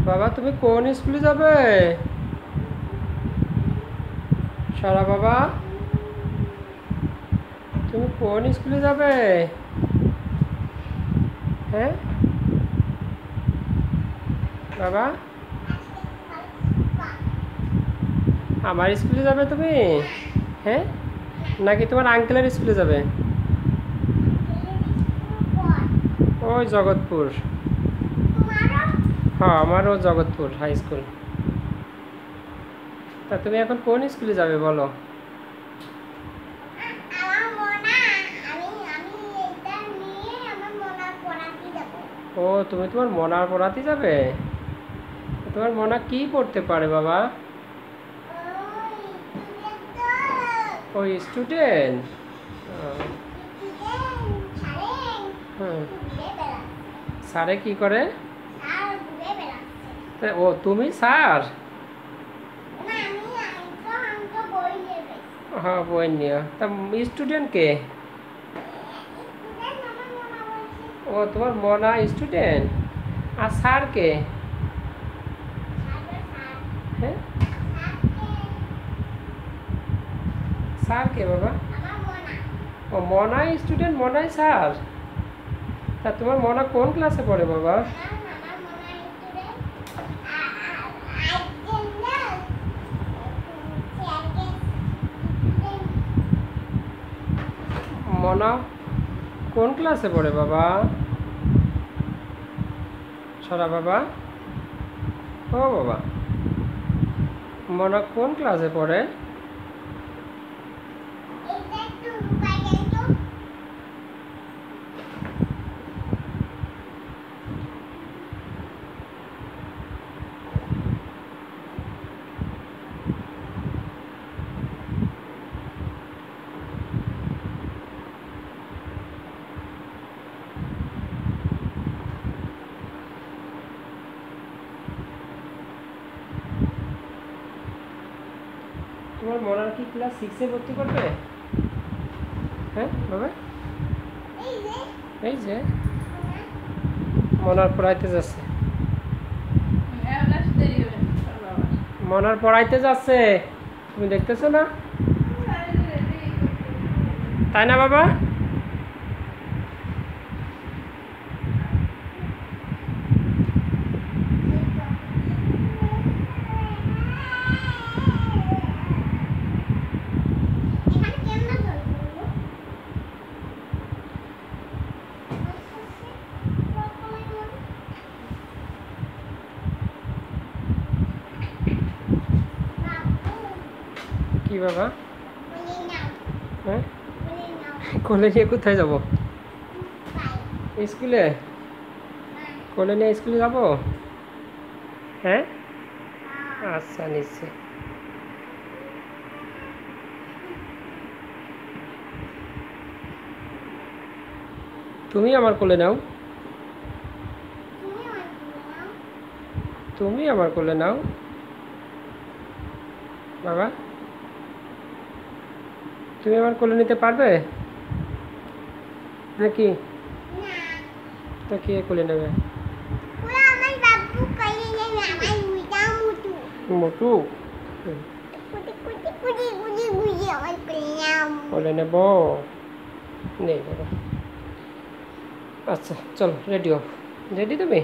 বাবা তুমি কোন স্কুলে যাবে? সারা বাবা তুমি কোন স্কুলে যাবে? হ্যাঁ বাবা, আমার স্কুলে যাবে তুমি? হ্যাঁ, নাকি তোমার আঙ্কেলের স্কুলে যাবে? ওই জগৎপুর। হ্যাঁ, আমারও জগৎপুর হাই স্কুল। তা তুমি এখন কোন স্কুলে যাবে বলো? ও, তুমি তোমার মনার পড়াতে যাবে? তোমার মনা কি পড়তে পারে বাবা? ওই স্টুডেন্ট। হুম, স্যারে কি করে? ও তুমি স্যার? হ্যাঁ, বই নিও। তা স্টুডেন্ট কে? ও তোমার মনা স্টুডেন্ট। আর স্যার কে? হ্যাঁ, স্যার কে বাবা? ও মনা স্টুডেন্ট, মনাই স্যার। তা তোমার মনা কোন ক্লাসে পড়ে বাবা? মনা কোন ক্লাসে পড়ে বাবা? সারা বাবা, ও বাবা, মনা কোন ক্লাসে পড়ে? তোমার মনার কি ক্লাস 6-এ ভর্তি করবে? হ্যাঁ বাবা, এই যে মনার পড়াইতে যাচ্ছে। মনার পড়াইতে যাচ্ছে, তুমি দেখতেছো না? তাই না বাবা? কি বাবা? হ্যাঁ, কোলে নিয়ে কোথায় যাব? স্কুলে? কোলে নিয়ে স্কুলে যাব? হ্যাঁ, আচ্ছা নিশ্চয়। তুমি আমার কোলে নাও, তুমি আমার কোলে নাও বাবা। তুমি আমার কোলে নিতে পারবে নাকি? তা কে কোলে নেবে? মোটু কোলে নেব? নেই বাবা। আচ্ছা চলো, রেডি হও। রেডি তুমি?